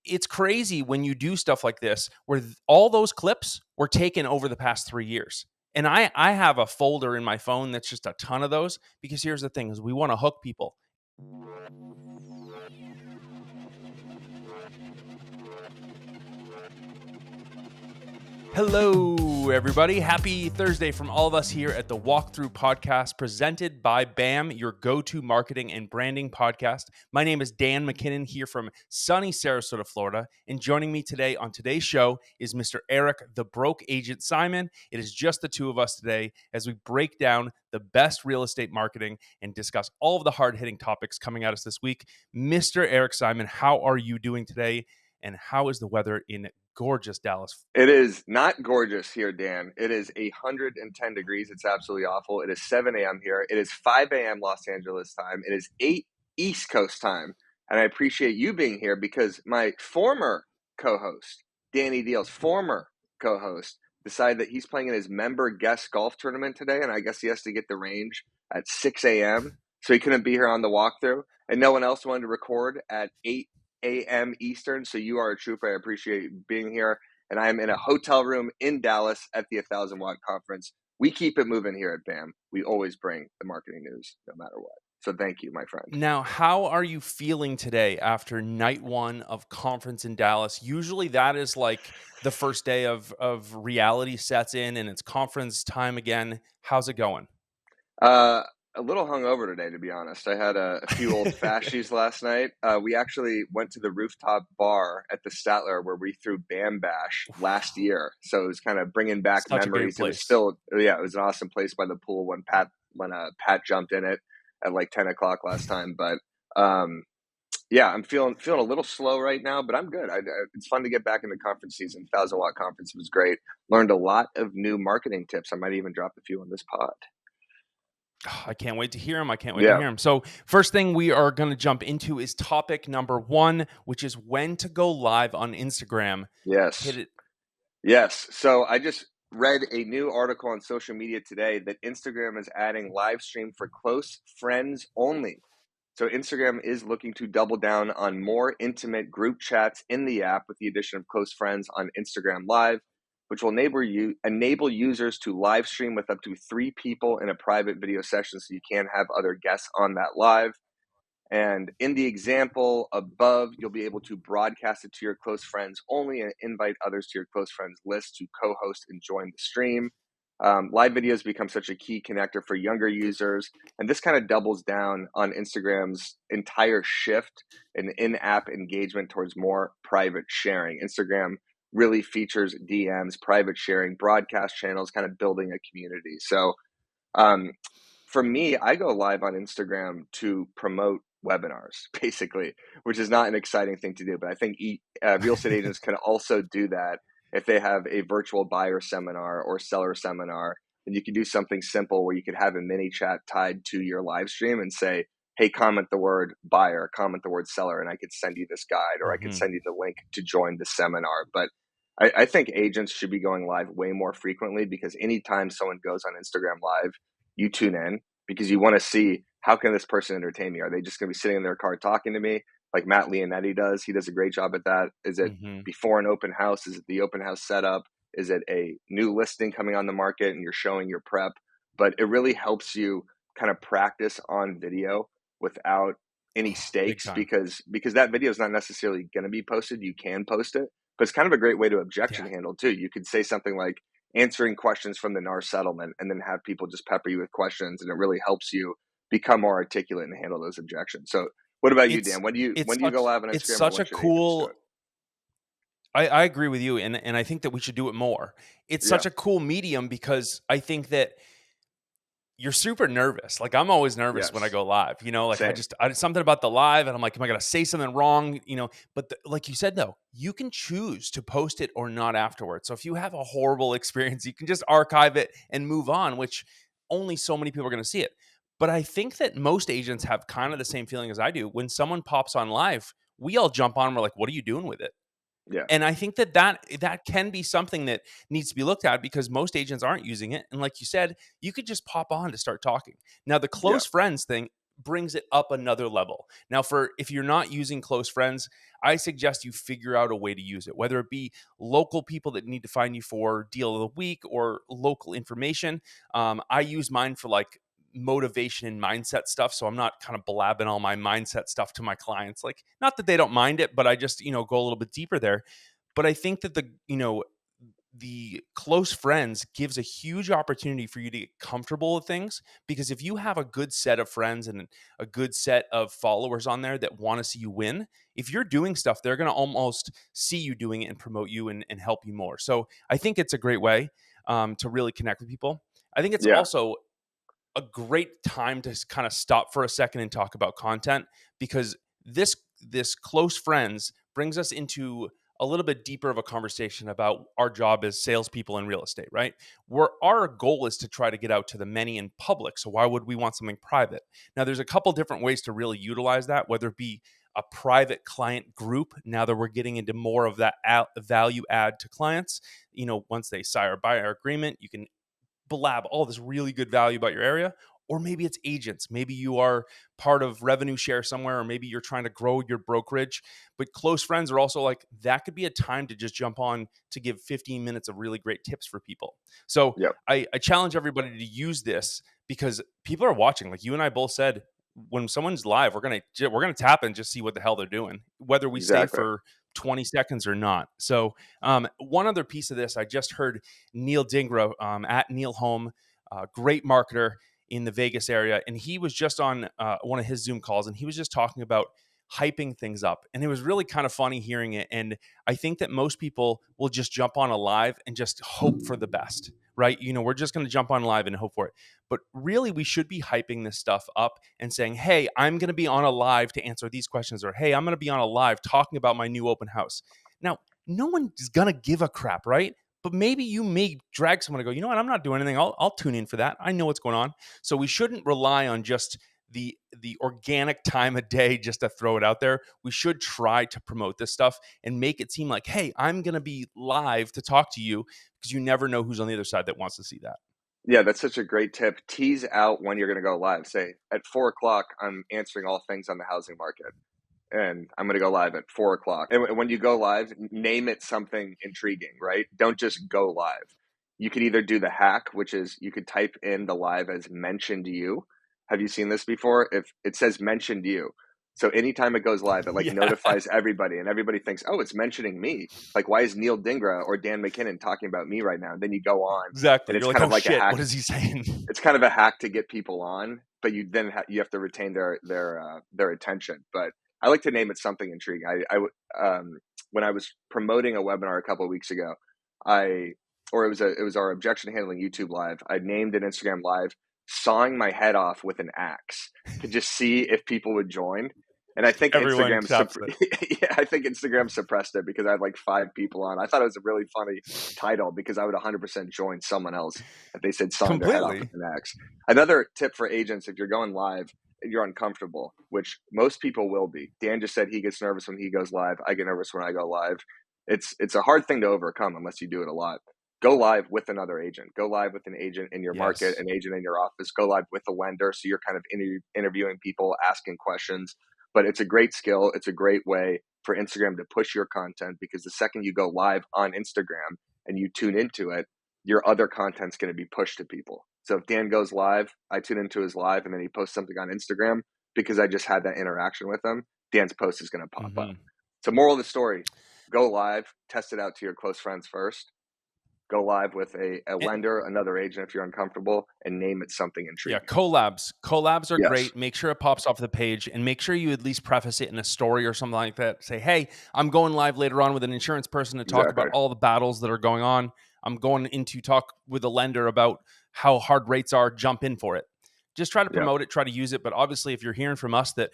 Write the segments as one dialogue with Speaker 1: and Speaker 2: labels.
Speaker 1: it's crazy when you do stuff like this, where all those clips were taken over the past 3 years. And I have a folder in my phone that's just a ton of those, because here's the thing is we want to hook people. Hello, everybody. Happy Thursday from all of us here at the Walkthrough Podcast, presented by BAM, your go-to marketing and branding podcast. My name is Dan McKinnon here from sunny Sarasota, Florida. And joining me today on today's show is Mr. Eric, the broke agent Simon. It is just the two of us today as we break down the best real estate marketing and discuss all of the hard-hitting topics coming at us this week. Mr. Eric Simon, how are you doing today? And how is the weather in gorgeous Dallas?
Speaker 2: It is not gorgeous here, Dan. It is 110 degrees. It's absolutely awful. It is 7 a.m. here. It is 5 a.m. Los Angeles time. It is 8 East Coast time. And I appreciate you being here because my former co-host, Danny Deal's former co-host, decided that he's playing in his member guest golf tournament today. And I guess he has to get the range at 6 a.m. So he couldn't be here on the walkthrough. And no one else wanted to record at 8 a.m. Eastern. So you are a trooper. I appreciate you being here. And I am in a hotel room in Dallas at the 1,000 Watt Conference. We keep it moving here at BAM. We always bring the marketing news no matter what. So thank you, my friend.
Speaker 1: Now, how are you feeling today after night one of conference in Dallas? Usually that is like the first day of reality sets in and it's conference time again. How's it going?
Speaker 2: A little hungover today, to be honest. I had a few old fashies last night. We actually went to the rooftop bar at the Statler where we threw Bam Bash last year. So it was kind of bringing back
Speaker 1: Such
Speaker 2: memories.
Speaker 1: A great
Speaker 2: It was
Speaker 1: place.
Speaker 2: still, it was an awesome place by the pool when Pat jumped in it at like 10 o'clock last time. But I'm feeling a little slow right now, but I'm good. It's fun to get back into conference season. 1,000 Watt Conference was great. Learned a lot of new marketing tips. I might even drop a few on this pod.
Speaker 1: I can't wait to hear him. So first thing we are going to jump into is topic number 1, which is when to go live on Instagram.
Speaker 2: Yes.
Speaker 1: Hit it.
Speaker 2: Yes. So I just read a new article on social media today that Instagram is adding live stream for close friends only. So Instagram is looking to double down on more intimate group chats in the app with the addition of close friends on Instagram Live, which will enable users to live stream with up to 3 people in a private video session, so you can have other guests on that live. And in the example above, you'll be able to broadcast it to your close friends only and invite others to your close friends list to co-host and join the stream. Live videos become such a key connector for younger users. And this kind of doubles down on Instagram's entire shift in in-app engagement towards more private sharing. Instagram really features DMs, private sharing, broadcast channels, kind of building a community. So for me, I go live on Instagram to promote webinars, basically, which is not an exciting thing to do. But I think real estate agents can also do that if they have a virtual buyer seminar or seller seminar. And you can do something simple where you could have a mini chat tied to your live stream and say, hey, comment the word buyer, comment the word seller, and I could send you this guide, or I could send you the link to join the seminar. But I think agents should be going live way more frequently, because anytime someone goes on Instagram Live, you tune in because you want to see, how can this person entertain me? Are they just going to be sitting in their car talking to me like Matt Leonetti does? He does a great job at that. Is it before an open house? Is it the open house setup? Is it a new listing coming on the market and you're showing your prep? But it really helps you kind of practice on video without any stakes, because that video is not necessarily going to be posted. You can post it, but it's kind of a great way to objection handle too. You could say something like answering questions from the NAR settlement and then have people just pepper you with questions, and it really helps you become more articulate and handle those objections. So what about you, Dan? When do you go live on Instagram?
Speaker 1: It's such a cool, I agree with you. And I think that we should do it more. It's such a cool medium, because I think that you're super nervous. Like, I'm always nervous when I go live, like Same. I something about the live and I'm like, am I going to say something wrong? But like you said, though, you can choose to post it or not afterwards. So if you have a horrible experience, you can just archive it and move on, which only so many people are going to see it. But I think that most agents have kind of the same feeling as I do. When someone pops on live, we all jump on and we're like, what are you doing with it?
Speaker 2: Yeah.
Speaker 1: And I think that can be something that needs to be looked at, because most agents aren't using it. And like you said, you could just pop on to start talking. Now, the close friends thing brings it up another level. Now, for if you're not using close friends, I suggest you figure out a way to use it, whether it be local people that need to find you for deal of the week or local information. I use mine for like motivation and mindset stuff. So I'm not kind of blabbing all my mindset stuff to my clients. Like, not that they don't mind it, but I just, go a little bit deeper there. But I think that the close friends gives a huge opportunity for you to get comfortable with things, because if you have a good set of friends and a good set of followers on there that want to see you win, if you're doing stuff, they're going to almost see you doing it and promote you and help you more. So I think it's a great way to really connect with people. I think it's
Speaker 2: Yeah.
Speaker 1: also a great time to kind of stop for a second and talk about content, because this close friends brings us into a little bit deeper of a conversation about our job as salespeople in real estate, right? Where our goal is to try to get out to the many in public. So why would we want something private? Now, there's a couple different ways to really utilize that, whether it be a private client group. Now that we're getting into more of that value add to clients, once they sign or buy our agreement, you can blab all this really good value about your area. Or maybe it's agents. Maybe you are part of revenue share somewhere, or maybe you're trying to grow your brokerage. But close friends are also like, that could be a time to just jump on to give 15 minutes of really great tips for people. So
Speaker 2: Yep.
Speaker 1: I challenge everybody to use this, because people are watching. Like you and I both said, when someone's live, we're gonna tap and just see what the hell they're doing, whether we stay
Speaker 2: Exactly.
Speaker 1: for 20 seconds or not. So one other piece of this, I just heard Neil Dingra at Neil Home, great marketer in the Vegas area, and he was just on one of his Zoom calls, and he was just talking about hyping things up, and it was really kind of funny hearing it. And I think that most people will just jump on a live and just hope for the best, right? We're just going to jump on live and hope for it. But really, we should be hyping this stuff up and saying, hey, I'm going to be on a live to answer these questions, or hey, I'm going to be on a live talking about my new open house. Now, no one's going to give a crap, right? But maybe you may drag someone to go, you know what, I'm not doing anything. I'll tune in for that. I know what's going on. So we shouldn't rely on just the organic time of day just to throw it out there. We should try to promote this stuff and make it seem like, hey, I'm going to be live to talk to you, because you never know who's on the other side that wants to see that.
Speaker 2: Yeah, that's such a great tip. Tease out when you're going to go live. Say at 4 o'clock, I'm answering all things on the housing market, and I'm going to go live at 4 o'clock. And when you go live, name it something intriguing, right? Don't just go live. You could either do the hack, which is you could type in the live as mentioned you. Have you seen this before? If it says mentioned you, so anytime it goes live, it like
Speaker 1: Yeah,
Speaker 2: notifies everybody, and everybody thinks, oh, it's mentioning me. Like, why is Neil Dingra or Dan McKinnon talking about me right now? And then you go on, and
Speaker 1: exactly.
Speaker 2: it's
Speaker 1: You're like,
Speaker 2: kind
Speaker 1: oh
Speaker 2: of like a
Speaker 1: shit,
Speaker 2: hack.
Speaker 1: what is he saying?
Speaker 2: It's kind of a hack to get people on, but you then you have to retain their attention. But I like to name it something intriguing. When I was promoting a webinar a couple of weeks ago, it was our objection handling YouTube live. I named an Instagram live "Sawing My Head Off with an Axe" to just see if people would join. And I think
Speaker 1: Everyone taps it.
Speaker 2: yeah, I think Instagram suppressed it because I had like 5 people on. I thought it was a really funny title because I would 100% join someone else if they said sawing their head off with
Speaker 1: Completely.
Speaker 2: an axe. Another tip for agents: if you're going live, if you're uncomfortable, which most people will be. Dan just said he gets nervous when he goes live. I get nervous when I go live. It's a hard thing to overcome unless you do it a lot. Go live with another agent. Go live with an agent in your market,
Speaker 1: Yes.
Speaker 2: an agent in your office. Go live with a lender, so you're kind of interviewing people, asking questions. But it's a great skill. It's a great way for Instagram to push your content, because the second you go live on Instagram and you tune into it, your other content's going to be pushed to people. So if Dan goes live, I tune into his live, and then he posts something on Instagram because I just had that interaction with him, Dan's post is going to pop up.
Speaker 1: Hmm.
Speaker 2: So moral of the story, go live, test it out to your close friends first. Go live with a lender, another agent if you're uncomfortable, and name it something
Speaker 1: Yeah,
Speaker 2: intriguing.
Speaker 1: collabs are
Speaker 2: Yes,
Speaker 1: great. Make sure it pops off the page, and make sure you at least preface it in a story or something like that. Say, hey, I'm going live later on with an insurance person to talk
Speaker 2: exactly.
Speaker 1: about all the battles that are going on. I'm going into talk with a lender about how hard rates are. Jump in for it. Just try to
Speaker 2: Yeah.
Speaker 1: promote it, try to use it. But obviously, if you're hearing from us that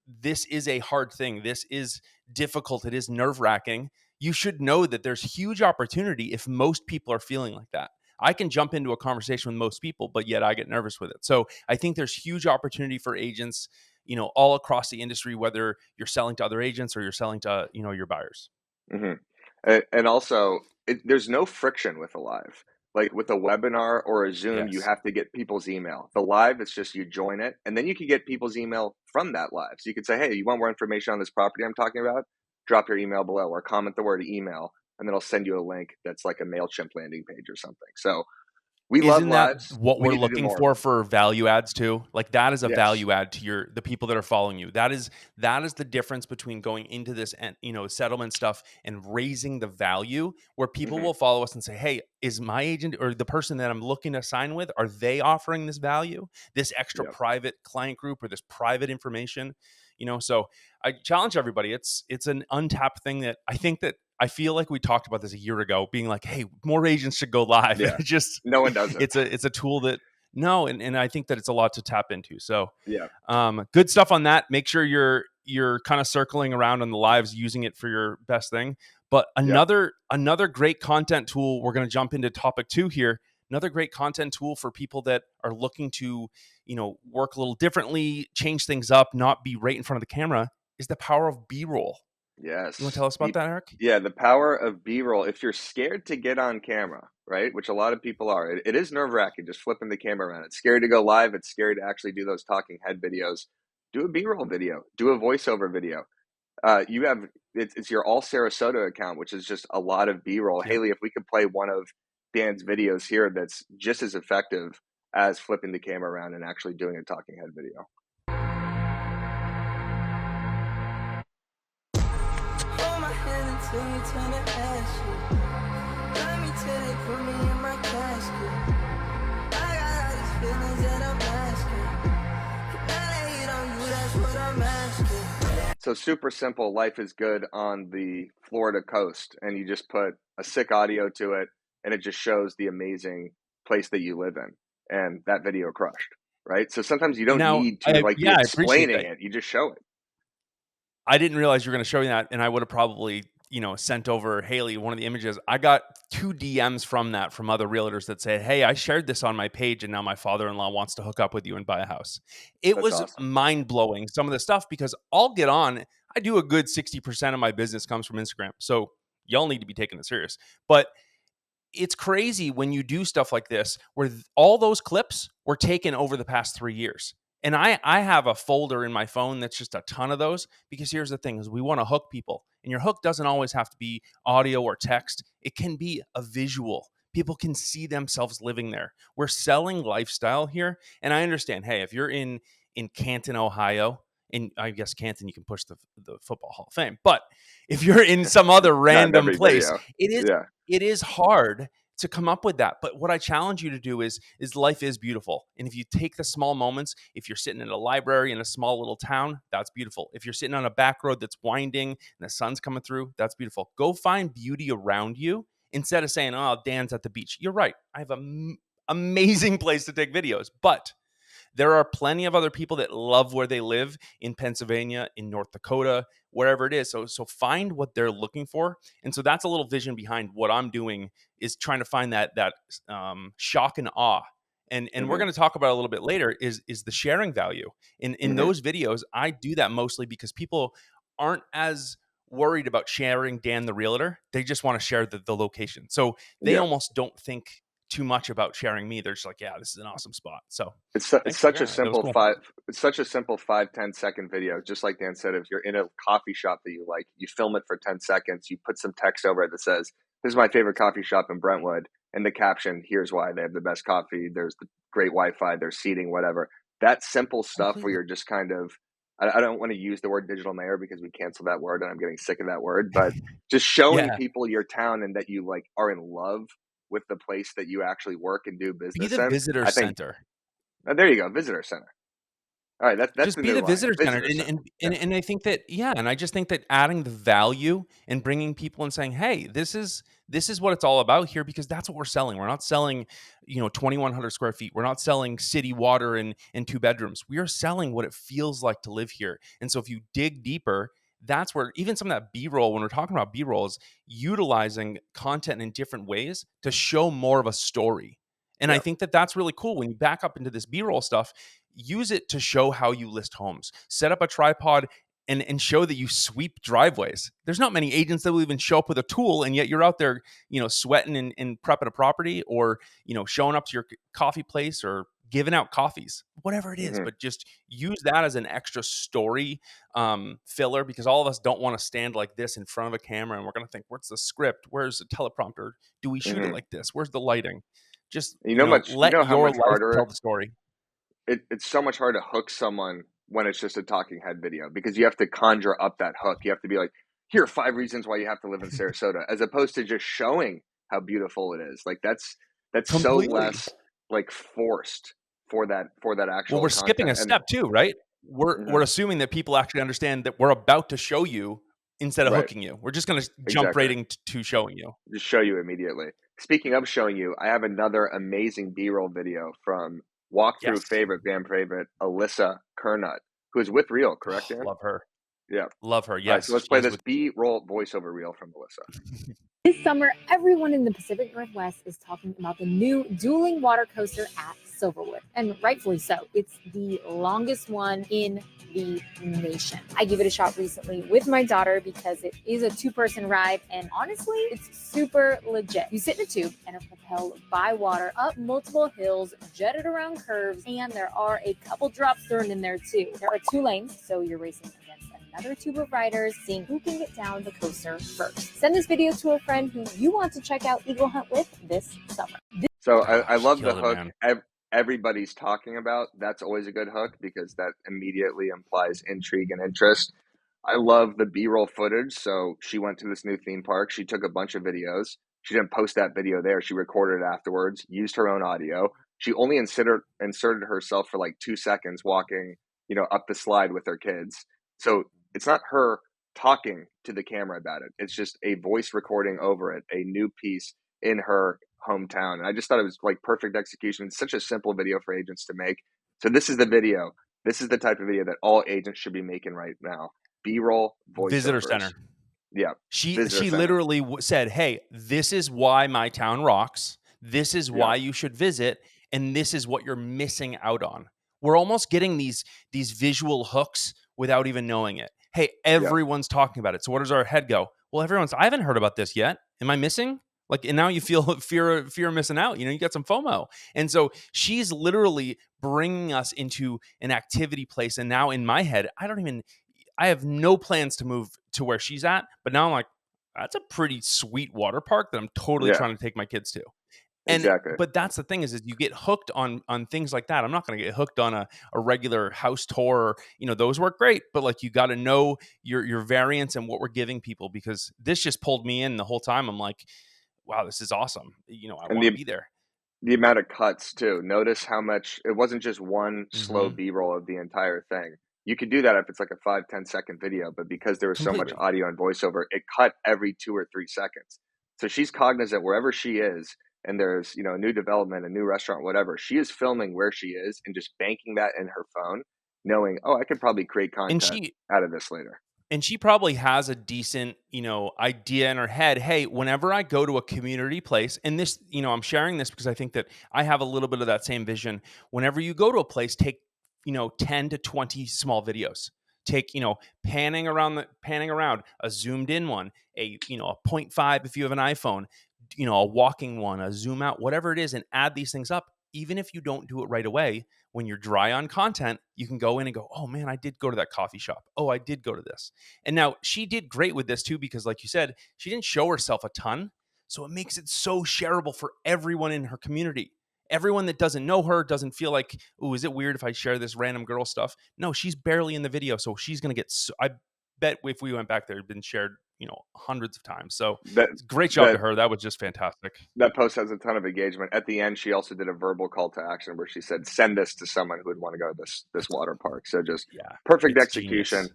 Speaker 1: this is a hard thing, this is difficult, it is nerve wracking, you should know that there's huge opportunity if most people are feeling like that. I can jump into a conversation with most people, but yet I get nervous with it. So I think there's huge opportunity for agents, all across the industry, whether you're selling to other agents or you're selling to, your buyers.
Speaker 2: Hmm. And also, there's no friction with a live. Like with a webinar or a Zoom, you
Speaker 1: Yes.
Speaker 2: have to get people's email. The live, it's just you join it, and then you can get people's email from that live. So you could say, hey, you want more information on this property I'm talking about? Drop your email below or comment the word email, and then I'll send you a link that's like a MailChimp landing page or something. So we love
Speaker 1: Isn't that
Speaker 2: lives.
Speaker 1: what
Speaker 2: We
Speaker 1: we're
Speaker 2: need to do
Speaker 1: looking
Speaker 2: more of them.
Speaker 1: for value adds too? Like that is a
Speaker 2: Yes.
Speaker 1: value add to the people that are following you. That is the difference between going into this and settlement stuff and raising the value where people
Speaker 2: Hmm.
Speaker 1: will follow us and say, "Hey, is my agent or the person that I'm looking to sign with, are they offering this value? This extra
Speaker 2: Yep.
Speaker 1: private client group or this private information?" So I challenge everybody. It's an untapped thing that I feel like we talked about this a year ago, being like, "Hey, more agents should go live."
Speaker 2: Yeah.
Speaker 1: It just
Speaker 2: No one does it.
Speaker 1: it's a tool that no, and I think that it's a lot to tap into. So
Speaker 2: Yeah.
Speaker 1: good stuff on that. Make sure you're kind of circling around on the lives, using it for your best thing. But
Speaker 2: Yep.
Speaker 1: another great content tool, we're going to jump into topic 2 here. Another great content tool for people that are looking to, work a little differently, change things up, not be right in front of the camera, is the power of B-roll. You want to
Speaker 2: Yes.
Speaker 1: tell us about that, Eric?
Speaker 2: Yeah, the power of B-roll. If you're scared to get on camera, right, which a lot of people are, it is nerve-wracking just flipping the camera around. It's scary to go live. It's scary to actually do those talking head videos. Do a B-roll video. Do a voiceover video. You have it's your All Sarasota account, which is just a lot of B-roll.
Speaker 1: Yep.
Speaker 2: Haley, if we could play one of Dan's videos here, that's just as effective as flipping the camera around and actually doing a talking head video.
Speaker 3: Hold my hand until you turn to ashes. Love me till they put me in my casket. I got all these feelings that I'm asking. Can I lay it on you? That's what I'm asking.
Speaker 2: So super simple. Life is good on the Florida coast, and you just put a sick audio to it, and it just shows the amazing place that you live in, and that video crushed, right? So sometimes you don't
Speaker 1: Now,
Speaker 2: need to like be
Speaker 1: I appreciate
Speaker 2: explaining
Speaker 1: that.
Speaker 2: it; you just show it.
Speaker 1: I didn't realize you were going to show me that, and I would have probably, sent over Haley one of the images. I got 2 DMs from that from other realtors that said, "Hey, I shared this on my page, and now my father-in-law wants to hook up with you and buy a house." It
Speaker 2: That's
Speaker 1: was
Speaker 2: awesome.
Speaker 1: mind blowing, some of the stuff, because I'll get on. I do a good 60% of my business comes from Instagram, so y'all need to be taking it serious. But it's crazy when you do stuff like this where all those clips were taken over the past 3 years. And I have a folder in my phone that's just a ton of those, because here's the thing is we want to hook people, and your hook doesn't always have to be audio or text. It can be a visual. People can see themselves living there. We're selling lifestyle here. And I understand, hey, if you're in Canton, Ohio, and I guess Canton, you can push the football Hall of Fame. But if you're in some other
Speaker 2: Not in
Speaker 1: random
Speaker 2: every
Speaker 1: place,
Speaker 2: video.
Speaker 1: it is
Speaker 2: Yeah.
Speaker 1: it is hard to come up with that. But what I challenge you to do is life is beautiful. And if you take the small moments, if you're sitting in a library in a small little town, that's beautiful. If you're sitting on a back road that's winding and the sun's coming through, that's beautiful. Go find beauty around you instead of saying, "Oh, Dan's at the beach." You're right. I have an amazing place to take videos, but there are plenty of other people that love where they live in Pennsylvania, in North Dakota, wherever it is. So find what they're looking for, and so that's a little vision behind what I'm doing, is trying to find that shock and awe. And we're
Speaker 2: Hmm.
Speaker 1: going to talk about a little bit later is the sharing value in
Speaker 2: Hmm.
Speaker 1: those videos. I do that mostly because people aren't as worried about sharing Dan the realtor. They just want to share the location. So they
Speaker 2: Yeah.
Speaker 1: almost don't think too much about sharing me. They're just like, yeah, this is an awesome spot. So
Speaker 2: It's
Speaker 1: thanks for
Speaker 2: such a
Speaker 1: sharing that. That was
Speaker 2: simple
Speaker 1: cool.
Speaker 2: it's such a simple 5-10 second video. Just like Dan said, if you're in a coffee shop that you like, you film it for 10 seconds, you put some text over it that says, "This is my favorite coffee shop in Brentwood," and the caption, "Here's why they have the best coffee, there's the great Wi-Fi, there's seating, whatever." That simple stuff where
Speaker 1: Completely.
Speaker 2: you're just kind of, I don't want to use the word digital mayor because we canceled that word and I'm getting sick of that word, but just showing
Speaker 1: Yeah.
Speaker 2: people your town and that you like are in love with the place that you actually work and do
Speaker 1: Be
Speaker 2: business
Speaker 1: the
Speaker 2: in.
Speaker 1: visitor
Speaker 2: I think
Speaker 1: center.
Speaker 2: there you go, visitor center. All right, that's
Speaker 1: Just
Speaker 2: the
Speaker 1: be
Speaker 2: new
Speaker 1: the
Speaker 2: line,
Speaker 1: visitor center,
Speaker 2: visitor
Speaker 1: and
Speaker 2: center.
Speaker 1: and
Speaker 2: Yeah,
Speaker 1: and and I think that, yeah, and I just think that adding the value and bringing people and saying, "Hey, this is what it's all about here," because that's what we're selling. We're not selling, 2,100 square feet. We're not selling city water and 2 bedrooms. We are selling what it feels like to live here. And so if you dig deeper, that's where even some of that B-roll, when we're talking about B-roll, is utilizing content in different ways to show more of a story. And I
Speaker 2: yeah,
Speaker 1: think that that's really cool when you back up into this B-roll stuff. Use it to show how you list homes. Set up a tripod and show that you sweep driveways. There's not many agents that will even show up with a tool, and yet you're out there, sweating and prepping a property, or showing up to your coffee place or giving out coffees, whatever it is.
Speaker 2: Mm-hmm.
Speaker 1: But just use that as an extra story filler, because all of us don't want to stand like this in front of a camera, and we're going to think, where's the script? Where's the teleprompter? Do we shoot it
Speaker 2: Mm-hmm.
Speaker 1: like this? Where's the lighting? Just
Speaker 2: You know
Speaker 1: let
Speaker 2: how
Speaker 1: your
Speaker 2: much
Speaker 1: life
Speaker 2: harder
Speaker 1: tell the story.
Speaker 2: it's so much harder to hook someone when it's just a talking head video, because you have to conjure up that hook. You have to be like, here are 5 reasons why you have to live in Sarasota, as opposed to just showing how beautiful it is. Like that's so
Speaker 1: Completely.
Speaker 2: less like forced for that
Speaker 1: Well,
Speaker 2: actual
Speaker 1: we're skipping
Speaker 2: content.
Speaker 1: a
Speaker 2: And
Speaker 1: step too, right? We're
Speaker 2: mhm,
Speaker 1: assuming that people actually understand that we're about to show you instead of
Speaker 2: right,
Speaker 1: hooking you. We're just going to jump
Speaker 2: exactly.
Speaker 1: right into showing you.
Speaker 2: Just show you immediately. Speaking of showing you, I have another amazing B-roll video from walkthrough
Speaker 1: Yes.
Speaker 2: band favorite Alyssa Kernut, who is with Real, correct,
Speaker 1: Oh,
Speaker 2: Dan?
Speaker 1: love her.
Speaker 2: Yeah.
Speaker 1: Love her.
Speaker 2: All right, so
Speaker 1: Yes,
Speaker 2: let's
Speaker 1: she
Speaker 2: play
Speaker 1: is
Speaker 2: this
Speaker 1: with
Speaker 2: B-roll voiceover reel from Alyssa.
Speaker 4: This summer, everyone in the Pacific Northwest is talking about the new dueling water coaster at Silverwood, and rightfully so. It's the longest one in the nation. I gave it a shot recently with my daughter because it is a two-person ride, and honestly, it's super legit. You sit in a tube and are propelled by water up multiple hills, jetted around curves, and there are a couple drops thrown in there too. There are 2 lanes, so you're racing against another tube of riders, seeing who can get down the coaster first. Send this video to a friend who you want to check out Eagle Hunt with this summer.
Speaker 2: So
Speaker 1: oh,
Speaker 2: I
Speaker 1: she
Speaker 2: love the
Speaker 1: killed it,
Speaker 2: hook
Speaker 1: man.
Speaker 2: everybody's talking about. That's always a good hook because that immediately implies intrigue and interest. I love the B-roll footage. So she went to this new theme park. She took a bunch of videos. She didn't post that video there. She recorded it afterwards, used her own audio. She only inserted herself for like 2 seconds walking, up the slide with her kids. So it's not her talking to the camera about it. It's just a voice recording over it, a new piece in her hometown. And I just thought it was like perfect execution. It's such a simple video for agents to make. So this is the video. This is the type of video that all agents should be making right now. B-roll
Speaker 1: Visitor
Speaker 2: voiceovers.
Speaker 1: center.
Speaker 2: Yeah. Visitor
Speaker 1: She
Speaker 2: center.
Speaker 1: literally said, "Hey, this is why my town rocks. This is
Speaker 2: Yeah.
Speaker 1: why you should visit, and this is what you're missing out on." We're almost getting these visual hooks without even knowing it. Hey,
Speaker 2: Yeah.
Speaker 1: everyone's talking about it. So what does our head go? Well, I haven't heard about this yet. Am I missing? Like, and now you feel fear of missing out. You got some FOMO. And so she's literally bringing us into an activity place. And now in my head, I have no plans to move to where she's at, but now I'm like, that's a pretty sweet water park that I'm totally
Speaker 2: Yeah.
Speaker 1: trying to take my kids to. And
Speaker 2: Exactly.
Speaker 1: but that's the thing is you get hooked on things like that. I'm not going to get hooked on a regular house tour. Those work great, but like you got to know your variants and what we're giving people, because this just pulled me in the whole time. I'm like, wow, this is awesome. I
Speaker 2: And
Speaker 1: want to be there.
Speaker 2: the amount of cuts too. Notice how much it wasn't just one slow
Speaker 1: Mm-hmm.
Speaker 2: B-roll of the entire thing. You could do that if it's like a 5-10 second video, but because there was so much
Speaker 1: Completely.
Speaker 2: audio and voiceover, it cut every 2 or 3 seconds. So she's cognizant wherever she is, and there's a new development, a new restaurant, whatever. She is filming where she is and just banking that in her phone, knowing, oh, I could probably create
Speaker 1: And
Speaker 2: content
Speaker 1: she
Speaker 2: out of this later.
Speaker 1: And she probably has a decent, idea in her head. Hey, whenever I go to a community place, and this, I'm sharing this because I think that I have a little bit of that same vision. Whenever you go to a place, take, 10 to 20 small videos. Take, panning around, a zoomed in one, a 0.5 if you have an iPhone, a walking one, a zoom out, whatever it is, and add these things up. Even if you don't do it right away, when you're dry on content, you can go in and go, oh man, I did go to that coffee shop. Oh, I did go to this. And now she did great with this too, because like you said, she didn't show herself a ton. So it makes it so shareable for everyone in her community. Everyone that doesn't know her doesn't feel like, oh, is it weird if I share this random girl stuff? No, she's barely in the video. So she's going to get, I bet if we went back there, it'd been shared, hundreds of times. So
Speaker 2: That
Speaker 1: great job
Speaker 2: that
Speaker 1: to her. That was just fantastic.
Speaker 2: that post has a ton of engagement. At the end, she also did a verbal call to action where she said, "Send this to someone who would want to go to this water park." So just
Speaker 1: Yeah,
Speaker 2: perfect
Speaker 1: it's
Speaker 2: execution.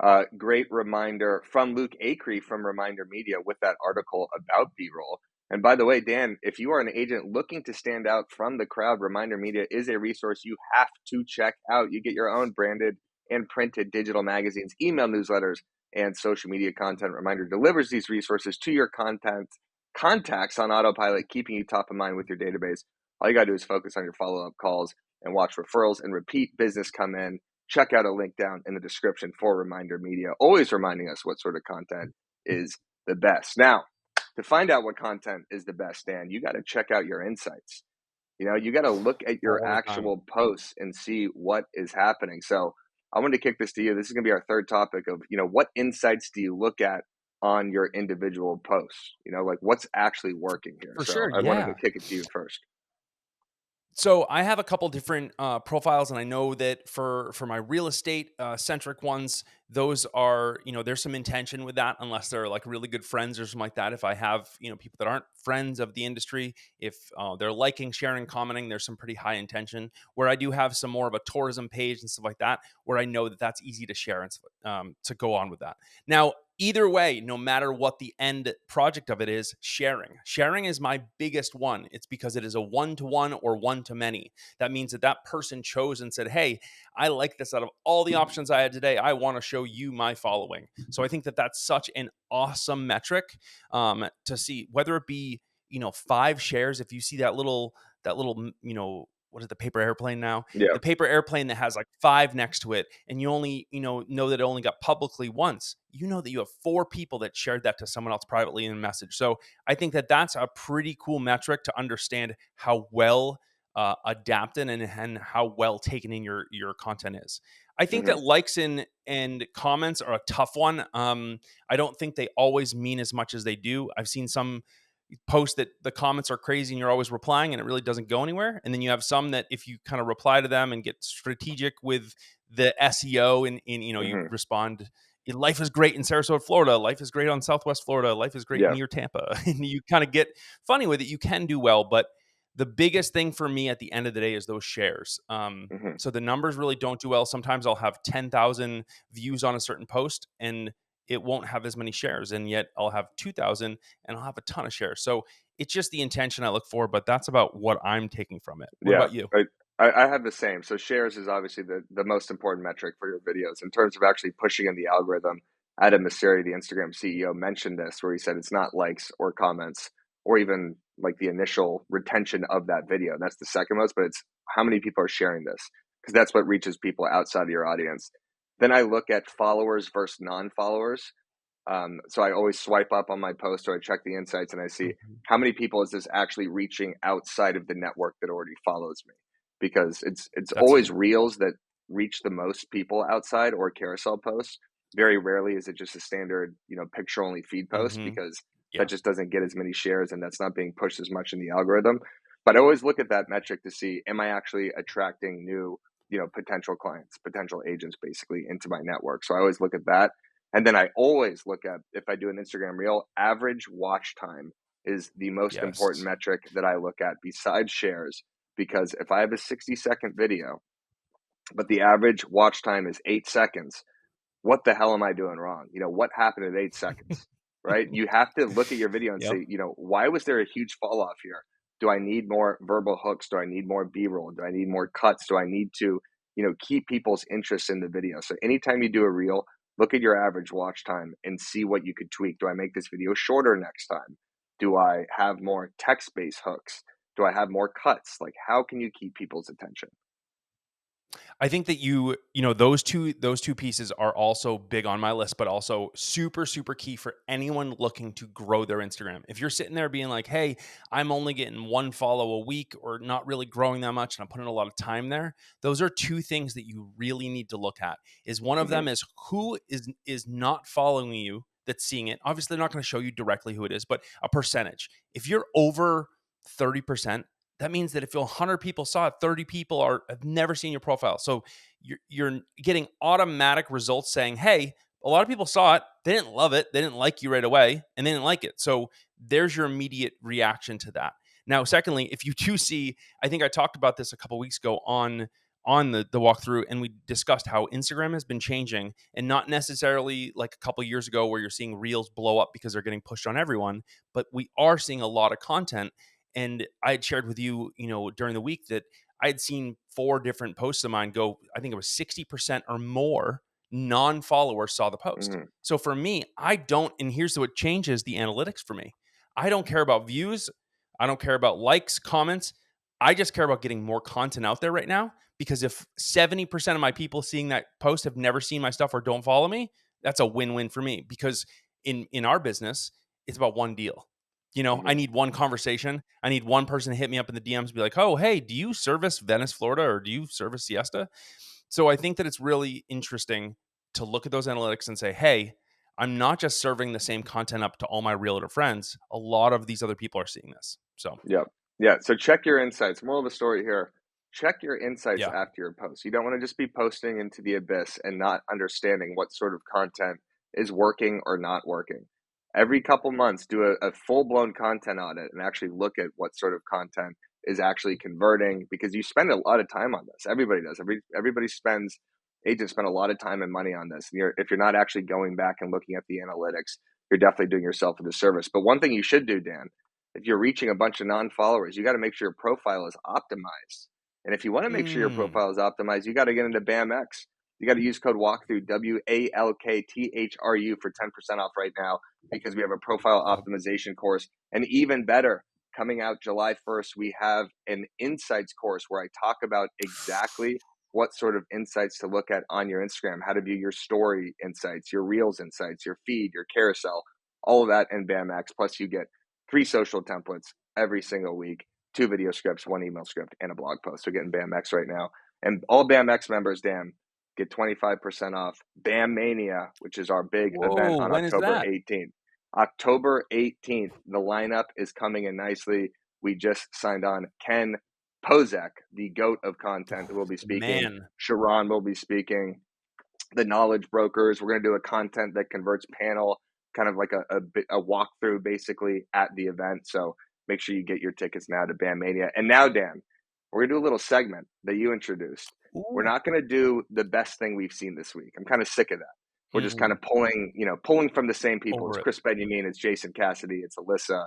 Speaker 1: genius.
Speaker 2: Great reminder from Luke Acree from Reminder Media with that article about B-roll. And by the way, Dan, if you are an agent looking to stand out from the crowd, Reminder Media is a resource you have to check out. You get your own branded and printed digital magazines, email newsletters, and social media content. Reminder delivers these resources to your contacts on autopilot, keeping you top of mind with your database. All you got to do is focus on your follow-up calls and watch referrals and repeat business come in. check out a link down in the description for Reminder Media, always reminding us what sort of content is the best. Now, to find out what content is the best, Dan, you got to check out your insights. You got to look at your
Speaker 1: all the time.
Speaker 2: actual posts and see what is happening. So I wanted to kick this to you. This is going to be our third topic of, what insights do you look at on your individual posts? Like what's actually working here.
Speaker 1: For
Speaker 2: So
Speaker 1: sure,
Speaker 2: I wanted to
Speaker 1: yeah.
Speaker 2: kick it to you first.
Speaker 1: So I have a couple different profiles, and I know that for my real estate centric ones, those are, there's some intention with that, unless they're like really good friends or something like that. If I have people that aren't friends of the industry, if they're liking, sharing, commenting, there's some pretty high intention. Where I do have some more of a tourism page and stuff like that, where I know that that's easy to share and to go on with that. Now, either way, no matter what the end project of it is, sharing is my biggest one. It's because it is a one-to-one or one-to-many. That means that person chose and said, hey, I like this. Out of all the options I had today, I want to show you my following. So I think that that's such an awesome metric to see, whether it be 5 shares. If you see that little what is the paper airplane now?
Speaker 2: Yeah.
Speaker 1: The paper airplane that has like 5 next to it, and you only, know that it only got publicly once, that you have 4 people that shared that to someone else privately in a message. So I think that that's a pretty cool metric to understand how well adapted and how well taken in your content is. I think
Speaker 2: Mm-hmm.
Speaker 1: that likes and comments are a tough one. I don't think they always mean as much as they do. I've seen some post that the comments are crazy and you're always replying and it really doesn't go anywhere. And then you have some that if you kind of reply to them and get strategic with the SEO and you
Speaker 2: Mm-hmm.
Speaker 1: respond, life is great in Sarasota, Florida. Life is great on Southwest Florida. Life is great
Speaker 2: Yeah.
Speaker 1: near Tampa. And you kind of get funny with it. You can do well, but the biggest thing for me at the end of the day is those shares.
Speaker 2: Mm-hmm.
Speaker 1: So the numbers really don't do well. Sometimes I'll have 10,000 views on a certain post and it won't have as many shares, and yet I'll have 2,000 and I'll have a ton of shares. So it's just the intention I look for, but that's about what I'm taking from it. What
Speaker 2: Yeah.
Speaker 1: about you?
Speaker 2: I have the same. So shares is obviously the most important metric for your videos in terms of actually pushing in the algorithm. Adam Mosseri, the Instagram CEO, mentioned this where he said it's not likes or comments or even like the initial retention of that video. That's the second most, but it's how many people are sharing this because that's what reaches people outside of your audience. Then I look at followers versus non-followers. So I always swipe up on my post or I check the insights and I see
Speaker 1: Mhm.
Speaker 2: how many people is this actually reaching outside of the network that already follows me, because it's
Speaker 1: That's
Speaker 2: always
Speaker 1: huge.
Speaker 2: reels that reach the most people outside or carousel posts. Very rarely is it just a standard, picture only feed post
Speaker 1: Hmm.
Speaker 2: because that
Speaker 1: Yeah.
Speaker 2: just doesn't get as many shares and that's not being pushed as much in the algorithm. But I always look at that metric to see, am I actually attracting new, potential clients, potential agents basically into my network. So I always look at that. And then I always look at, if I do an Instagram reel, average watch time is the most important
Speaker 1: Yes.
Speaker 2: metric that I look at besides shares. Because if I have a 60-second video, but the average watch time is 8 seconds, what the hell am I doing wrong? What happened at 8 seconds, right? You have to look at your video and
Speaker 1: Yep.
Speaker 2: say, why was there a huge fall off here? Do I need more verbal hooks? Do I need more B-roll? Do I need more cuts? Do I need to, keep people's interest in the video? So anytime you do a reel, look at your average watch time and see what you could tweak. Do I make this video shorter next time? Do I have more text-based hooks? Do I have more cuts? Like, how can you keep people's attention?
Speaker 1: I think that those two pieces are also big on my list, but also super super key for anyone looking to grow their Instagram. If you're sitting there being like, "Hey, I'm only getting 1 follow a week or not really growing that much and I'm putting a lot of time there." Those are two things that you really need to look at. Is one of
Speaker 2: Mm-hmm.
Speaker 1: them is who is not following you that's seeing it. Obviously, they're not going to show you directly who it is, but a percentage. If you're over 30%, that means that if 100 people saw it, 30 people have never seen your profile. So you're getting automatic results saying, hey, a lot of people saw it. They didn't love it. They didn't like you right away and they didn't like it. So there's your immediate reaction to that. Now, secondly, if you do see, I think I talked about this a couple weeks ago on the walkthrough, and we discussed how Instagram has been changing and not necessarily like a couple years ago where you're seeing reels blow up because they're getting pushed on everyone, but we are seeing a lot of content. And I had shared with you, during the week that I had seen 4 different posts of mine go, I think it was 60% or more non-followers saw the post.
Speaker 2: Mm-hmm.
Speaker 1: So for me, I don't, and here's what changes the analytics for me. I don't care about views. I don't care about likes, comments. I just care about getting more content out there right now, because if 70% of my people seeing that post have never seen my stuff or don't follow me, that's a win-win for me, because in our business, it's about one deal. You know, I need one conversation. I need one person to hit me up in the DMs and be like, "Oh, hey, do you service Venice, Florida, or do you service Siesta?" So I think that it's really interesting to look at those analytics and say, "Hey, I'm not just serving the same content up to all my realtor friends. A lot of these other people are seeing this." So,
Speaker 2: Yep. Yeah. So check your insights. Moral of the story here, check your insights
Speaker 1: yeah.
Speaker 2: after your post. You don't want to just be posting into the abyss and not understanding what sort of content is working or not working. Every couple months, do a full-blown content audit and actually look at what sort of content is actually converting, because you spend a lot of time on this. Everybody does. Everybody spends, agents spend a lot of time and money on this. And if you're not actually going back and looking at the analytics, you're definitely doing yourself a disservice. But one thing you should do, Dan, if you're reaching a bunch of non-followers, you got to make sure your profile is optimized. And if you want to make sure your profile is optimized, you got to get into BAMX. You got to use code WALKTHROUGH, WALKTHRU, for 10% off right now, because we have a profile optimization course. And even better, coming out July 1st, we have an insights course where I talk about exactly what sort of insights to look at on your Instagram, how to view your story insights, your reels insights, your feed, your carousel, all of that in BAMX. Plus, you get 3 social templates every single week, 2 video scripts, 1 email script, and a blog post. So getting BAMX right now. And all BAMX members, Dan, get 25% off BAM Mania, which is our big event
Speaker 1: Whoa,
Speaker 2: on
Speaker 1: when is
Speaker 2: October
Speaker 1: that?
Speaker 2: 18th. October 18th, the lineup is coming in nicely. We just signed on Ken Pozek, the GOAT of content, who will be speaking.
Speaker 1: Man,
Speaker 2: Sharon will be speaking. The Knowledge Brokers. We're going to do a content that converts panel, kind of like a walkthrough basically at the event. So make sure you get your tickets now to BAM Mania. And now, Dan, we're going to do a little segment that you introduced. We're
Speaker 1: ooh,
Speaker 2: not going to do the best thing we've seen this week. I'm kind of sick of that. We're just kind of pulling from the same people. It's
Speaker 1: over it.
Speaker 2: Chris Benjamin, it's Jason Cassidy, it's Alyssa.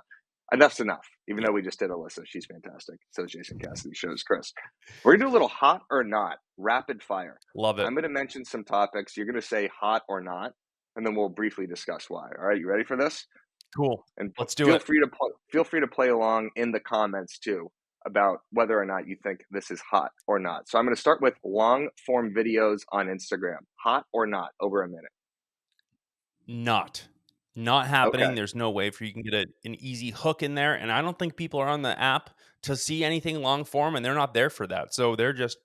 Speaker 2: Enough's enough. Even
Speaker 1: Yeah,
Speaker 2: though we just did Alyssa, she's fantastic. So is Jason Cassidy, shows Chris. We're gonna do a little hot or not, rapid fire.
Speaker 1: love it.
Speaker 2: I'm going to mention some topics. You're going to say hot or not, and then we'll briefly discuss why. All right, you ready for this?
Speaker 1: Cool.
Speaker 2: And
Speaker 1: Let's do
Speaker 2: feel
Speaker 1: it.
Speaker 2: free to play along in the comments too about whether or not you think this is hot or not. So I'm going to start with long form videos on Instagram. Hot or not? Over a minute.
Speaker 1: Not happening.
Speaker 2: Okay.
Speaker 1: There's no way for you can get an easy hook in there, and I don't think people are on the app to see anything long form, and they're not there for that. So they're just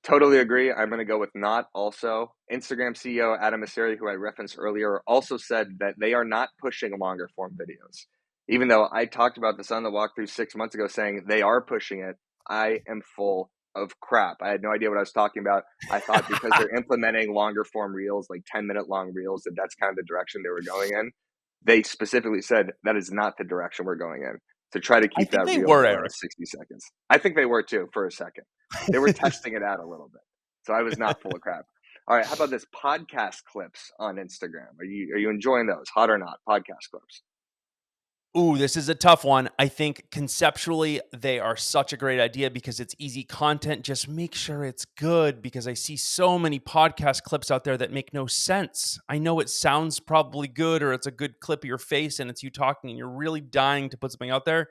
Speaker 2: Totally agree. I'm going to go with not also. Instagram CEO Adam Mosseri, who I referenced earlier, also said that they are not pushing longer form videos. Even though I talked about this on the walkthrough 6 months ago saying they are pushing it, I am full of crap. I had no idea what I was talking about. I thought because they're implementing longer form reels, like 10-minute long reels, that that's kind of the direction they were going in. They specifically said that is not the direction we're going in, to try to
Speaker 1: I
Speaker 2: keep
Speaker 1: think
Speaker 2: that
Speaker 1: they
Speaker 2: reel
Speaker 1: were,
Speaker 2: down to
Speaker 1: Eric.
Speaker 2: 60 seconds. I think they were too for a second. They were testing it out a little bit. So I was not full of crap. All right, how about this? Podcast clips on Instagram. Are you enjoying those? Hot or not? Podcast clips.
Speaker 1: Ooh, this is a tough one. I think conceptually they are such a great idea because it's easy content. Just make sure it's good, because I see so many podcast clips out there that make no sense. I know it sounds probably good, or it's a good clip of your face and it's you talking and you're really dying to put something out there.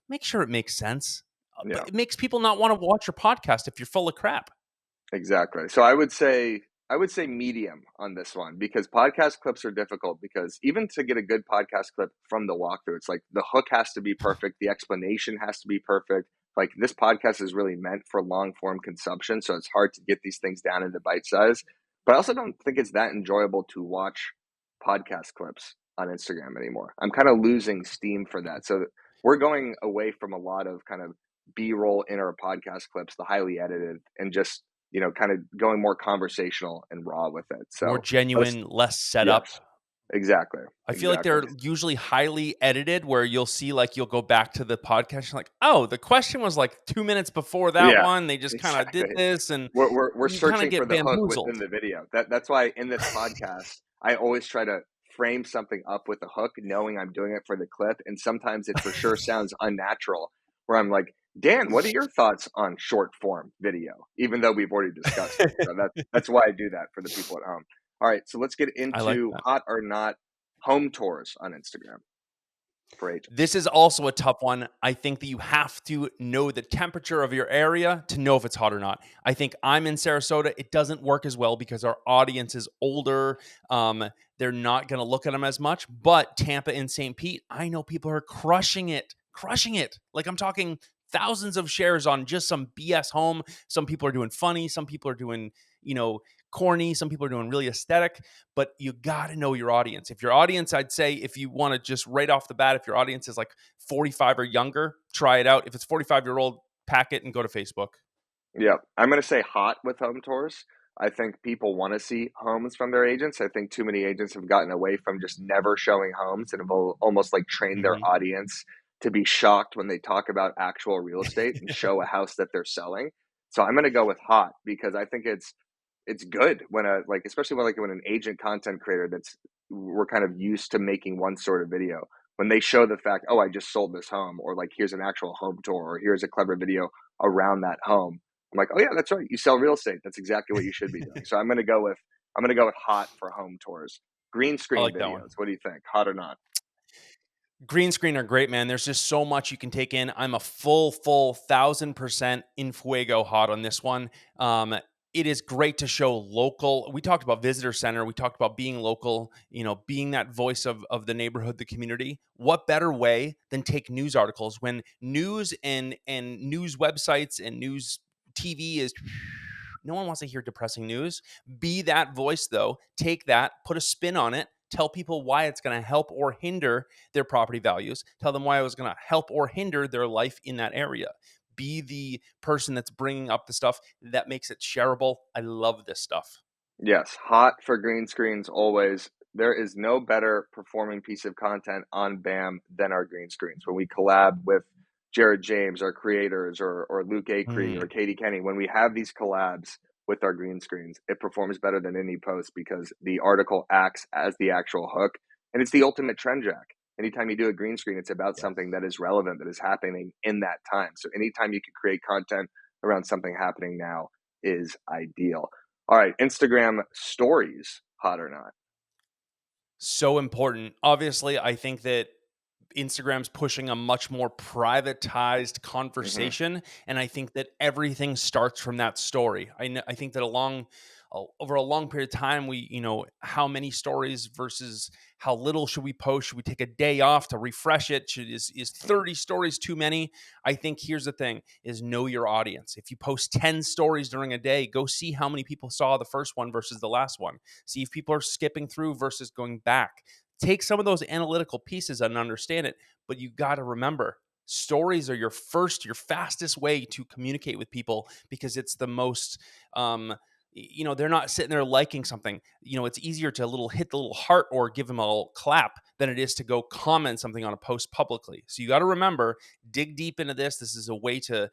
Speaker 1: Make sure it makes sense.
Speaker 2: Yeah.
Speaker 1: But it makes people not want to watch your podcast if you're full of crap.
Speaker 2: Exactly. So I would say medium on this one, because podcast clips are difficult, because even to get a good podcast clip from the walkthrough, it's like the hook has to be perfect, the explanation has to be perfect. Like, this podcast is really meant for long form consumption, so it's hard to get these things down into bite size. But I also don't think it's that enjoyable to watch podcast clips on Instagram anymore. I'm kind of losing steam for that. So we're going away from a lot of kind of B-roll in our podcast clips, the highly edited, and just kind of going more conversational and raw with it.
Speaker 1: More
Speaker 2: So let's,
Speaker 1: genuine, less setup.
Speaker 2: yes, exactly.
Speaker 1: I feel like
Speaker 2: Exactly.
Speaker 1: they're usually highly edited, where you'll see, like, you'll go back to the podcast, you're like, oh, the question was like 2 minutes before that
Speaker 2: Yeah,
Speaker 1: one. They just kind of did
Speaker 2: exactly.
Speaker 1: this, and
Speaker 2: We're
Speaker 1: you kind of
Speaker 2: searching for
Speaker 1: get
Speaker 2: the hook within
Speaker 1: bamboozled.
Speaker 2: the video. That's why in this podcast, I always try to frame something up with a hook, knowing I'm doing it for the clip. And sometimes it for sure sounds unnatural, where I'm like, Dan, what are your thoughts on short form video? Even though we've already discussed it. So that's why I do that for the people at home. All right, so let's get
Speaker 1: I like
Speaker 2: into
Speaker 1: that.
Speaker 2: hot or not home tours on Instagram. for agents.
Speaker 1: This is also a tough one. I think that you have to know the temperature of your area to know if it's hot or not. I think I'm in Sarasota. It doesn't work as well because our audience is older. They're not going to look at them as much. But Tampa and St. Pete, I know people are crushing it, crushing it. Like I'm talking thousands of shares on just some BS home. Some people are doing funny. Some people are doing, corny. Some people are doing really aesthetic, but you got to know your audience. If your audience, I'd say if you want to just right off the bat, if your audience is like 45 or younger, try it out. If it's 45-year-old, pack it and go to Facebook.
Speaker 2: Yeah, I'm going to say hot with home tours. I think people want to see homes from their agents. I think too many agents have gotten away from just never showing homes and have almost like trained their
Speaker 1: Mm-hmm.
Speaker 2: audience to be shocked when they talk about actual real estate and show a house that they're selling. So I'm going to go with hot because I think it's good when especially when an agent content creator we're kind of used to making one sort of video, when they show the fact, oh, I just sold this home, or like here's an actual home tour, or here's a clever video around that home. I'm like, oh yeah, that's right. You sell real estate. That's exactly what you should be doing. So I'm gonna go with hot for home tours. Green
Speaker 1: I
Speaker 2: screen
Speaker 1: like that one.
Speaker 2: videos. What do you think? Hot or not?
Speaker 1: Green screen are great, man. There's just so much you can take in. I'm a full 1000% in fuego hot on this one. It is great to show local. We talked about visitor center. We talked about being local, being that voice of the neighborhood, the community. What better way than take news articles when news and news websites and news TV is no one wants to hear depressing news. Be that voice though. Take that, put a spin on it, tell people why it's going to help or hinder their property values. Tell them why it was going to help or hinder their life in that area. Be the person that's bringing up the stuff that makes it shareable. I love this stuff.
Speaker 2: Yes, hot for green screens always. There is no better performing piece of content on BAM than our green screens. When we collab with Jared James, our creators, or Luke Acree or Katie Kenny, when we have these collabs with our green screens, it performs better than any post because the article acts as the actual hook, and it's the ultimate trend jack. Anytime you do a green screen, it's about something that is relevant, that is happening in that time. So anytime you can create content around something happening now is ideal. All right, Instagram stories, hot or not?
Speaker 1: So important. Obviously, I think that Instagram's pushing a much more privatized
Speaker 2: Mm-hmm.
Speaker 1: conversation, and I think that everything starts from that story. I think that over a long period of time, how many stories versus how little should we post? Should we take a day off to refresh it? Is 30 stories too many? I think here's the thing: is know your audience. If you post 10 stories during a day, go see how many people saw the first one versus the last one. See if people are skipping through versus going back. Take some of those analytical pieces and understand it, but you got to remember stories are your fastest way to communicate with people because it's the most they're not sitting there liking something. It's easier to hit the little heart or give them a little clap than it is to go comment something on a post publicly. So you got to remember, dig deep into this. This is a way to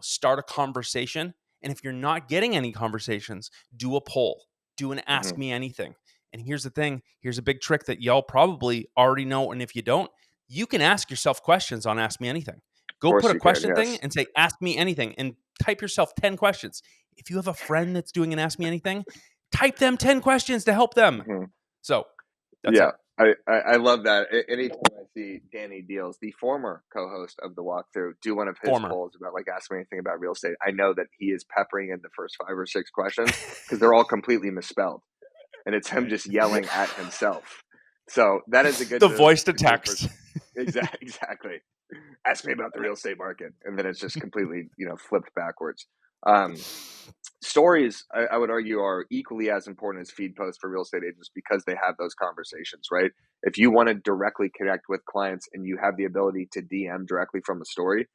Speaker 1: start a conversation. And if you're not getting any conversations, do a poll, do an ask
Speaker 2: Mm-hmm.
Speaker 1: me anything. And here's the thing, here's a big trick that y'all probably already know. And if you don't, you can ask yourself questions on Ask Me Anything.
Speaker 2: Of
Speaker 1: Go
Speaker 2: course
Speaker 1: put a
Speaker 2: you can,
Speaker 1: question thing
Speaker 2: yes.
Speaker 1: and say, Ask Me Anything, and type yourself 10 questions. If you have a friend that's doing an Ask Me Anything, type them 10 questions to help them.
Speaker 2: Mm-hmm.
Speaker 1: So that's
Speaker 2: Yeah,
Speaker 1: it.
Speaker 2: I love that. Anytime I see Danny Deals, the former co-host of the walkthrough, do one of his
Speaker 1: Former.
Speaker 2: polls about like ask me anything about real estate, I know that he is peppering in the first 5 or 6 questions because they're all completely misspelled, and it's him just yelling at himself. So that is a good
Speaker 1: The
Speaker 2: move
Speaker 1: voice to
Speaker 2: to do for
Speaker 1: text.
Speaker 2: exactly. Ask me about the real estate market, and then it's just completely flipped backwards. Stories, I would argue, are equally as important as feed posts for real estate agents because they have those conversations, right? If you want to directly connect with clients and you have the ability to DM directly from a story,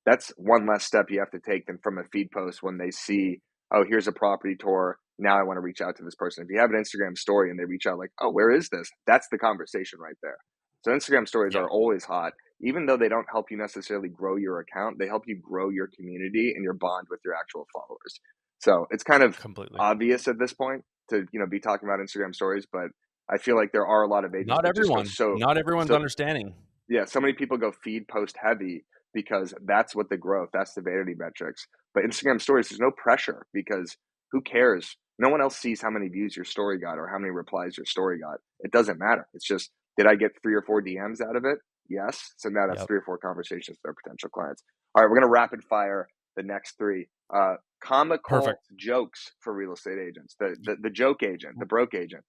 Speaker 2: that's one less step you have to take than from a feed post when they see, oh, here's a property tour. Now I want to reach out to this person. If you have an Instagram story and they reach out like, oh, where is this? That's the conversation right there. So Instagram stories
Speaker 1: Yeah,
Speaker 2: are always hot, even though they don't help you necessarily grow your account. They help you grow your community and your bond with your actual followers. So it's kind of
Speaker 1: completely.
Speaker 2: obvious at this point to be talking about Instagram stories, but I feel like there are a lot of agents
Speaker 1: Not
Speaker 2: that just go
Speaker 1: everyone. Not everyone's
Speaker 2: so
Speaker 1: understanding.
Speaker 2: yeah, so many people go feed post heavy because that's what the growth, that's the vanity metrics. But Instagram stories, there's no pressure because who cares? No one else sees how many views your story got or how many replies your story got. It doesn't matter. It's just, did I get 3 or 4 DMs out of it? Yes. So now that's
Speaker 1: Yep.
Speaker 2: 3 or 4 conversations with our potential clients. All right, we're going to rapid fire the next 3. Comical
Speaker 1: Perfect.
Speaker 2: jokes for real estate agents. The joke agent, the broke agent,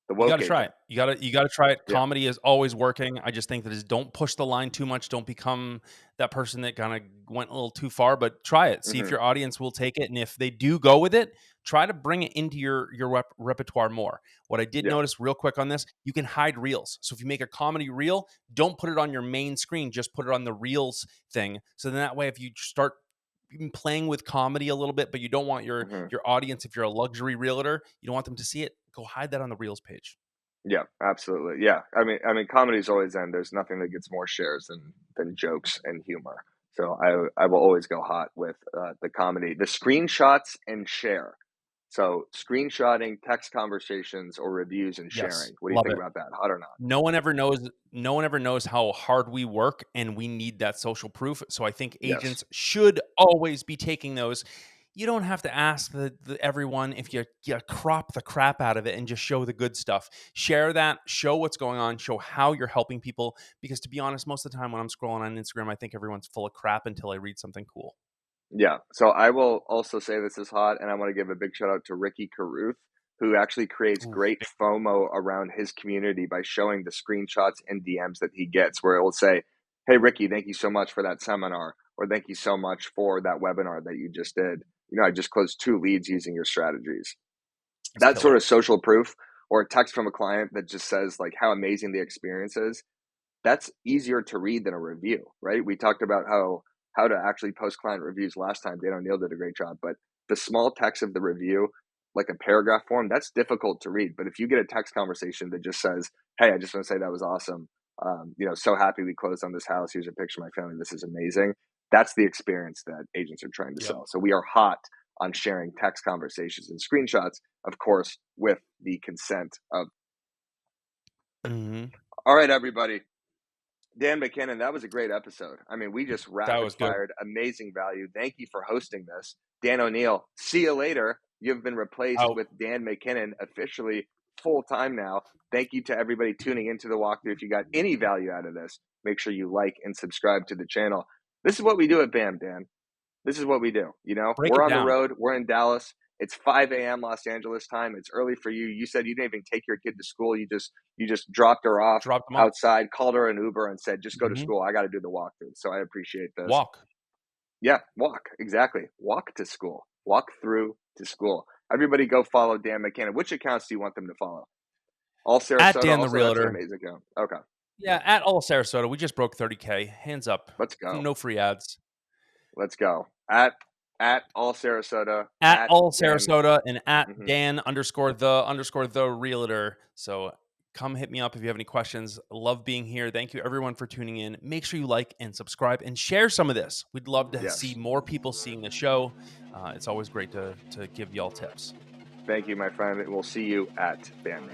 Speaker 2: the
Speaker 1: You got
Speaker 2: woke
Speaker 1: to try
Speaker 2: agent.
Speaker 1: it. You got to try it.
Speaker 2: Yeah.
Speaker 1: Comedy is always working. I just think that is don't push the line too much. Don't become that person that kind of went a little too far. But try it. See if
Speaker 2: Mhm.
Speaker 1: your audience will take it, and if they do go with it, try to bring it into your repertoire more. What I did
Speaker 2: Yeah.
Speaker 1: notice real quick on this, you can hide reels. So if you make a comedy reel, don't put it on your main screen. Just put it on the reels thing. So then that way, if you start playing with comedy a little bit, but you don't want your
Speaker 2: Mhm.
Speaker 1: audience, if you're a luxury realtor, you don't want them to see it, go hide that on the reels page.
Speaker 2: Yeah, absolutely. Yeah. I mean, comedy's always in. There's nothing that gets more shares than jokes and humor. So I will always go hot with the comedy, the screenshots and share. So screenshotting text conversations or reviews and
Speaker 1: Yes,
Speaker 2: sharing. What do you
Speaker 1: love
Speaker 2: think
Speaker 1: it.
Speaker 2: about that? Hot or not?
Speaker 1: No one ever knows how hard we work, and we need that social proof. So I think
Speaker 2: Yes.
Speaker 1: agents should always be taking those. You don't have to ask everyone if you crop the crap out of it and just show the good stuff. Share that, show what's going on, show how you're helping people. Because to be honest, most of the time when I'm scrolling on Instagram, I think everyone's full of crap until I read something cool.
Speaker 2: Yeah. So I will also say this is hot, and I want to give a big shout out to Ricky Caruth, who actually creates
Speaker 1: Ooh,
Speaker 2: great FOMO around his community by showing the screenshots and DMs that he gets, where it will say, "Hey, Ricky, thank you so much for that seminar," or "Thank you so much for that webinar that you just did. I just closed 2 leads using your strategies."
Speaker 1: it's
Speaker 2: That sort
Speaker 1: killer.
Speaker 2: of social proof, or a text from a client that just says like how amazing the experience is, that's easier to read than a review, right? We talked about how to actually post client reviews last time. Dan O'Neill did a great job, but the small text of the review, like a paragraph form, that's difficult to read. But if you get a text conversation that just says, "Hey, I just want to say that was awesome. So happy we closed on this house. Here's a picture of my family. This is amazing." That's the experience that agents are trying to
Speaker 1: Yep.
Speaker 2: sell. So we are hot on sharing text conversations and screenshots, of course, with the consent of.
Speaker 1: Hmm.
Speaker 2: All right, everybody. Dan McKinnon, that was a great episode. I mean, we just
Speaker 1: That
Speaker 2: rapid
Speaker 1: was good.
Speaker 2: fired, amazing value. Thank you for hosting this. Dan O'Neill, see you later. You've been replaced
Speaker 1: Out.
Speaker 2: with Dan McKinnon, officially full time now. Thank you to everybody tuning into the walkthrough. If you got any value out of this, make sure you like and subscribe to the channel. This is what we do at BAM, Dan. This is what we do.
Speaker 1: Break
Speaker 2: We're
Speaker 1: it
Speaker 2: on the
Speaker 1: down.
Speaker 2: road. We're in Dallas. It's 5 a.m. Los Angeles time. It's early for you. You said you didn't even take your kid to school. You just dropped her off
Speaker 1: Drop them off.
Speaker 2: outside, called her an Uber, and said, "Just go to
Speaker 1: Hmm.
Speaker 2: school. I got to do the walkthrough." So I appreciate this.
Speaker 1: Walk.
Speaker 2: Yeah, walk. Exactly. Walk to school. Walk through to school. Everybody go follow Dan McKinnon. Which accounts do you want them to follow? All
Speaker 1: At
Speaker 2: Sarasota
Speaker 1: Dan the
Speaker 2: also? That's an
Speaker 1: Realtor.
Speaker 2: amazing account. Okay.
Speaker 1: Yeah, at all Sarasota. We just broke 30K. Hands up.
Speaker 2: Let's go.
Speaker 1: No free ads.
Speaker 2: Let's go. At all Sarasota.
Speaker 1: At
Speaker 2: At
Speaker 1: all
Speaker 2: Dan.
Speaker 1: Sarasota and at
Speaker 2: Mhm.
Speaker 1: Dan _the realtor. So come hit me up if you have any questions. Love being here. Thank you everyone for tuning in. Make sure you like and subscribe and share some of this. We'd love to see
Speaker 2: Yes.
Speaker 1: more people seeing the show. It's always great to give y'all tips.
Speaker 2: Thank you, my friend. We'll see you at BAM.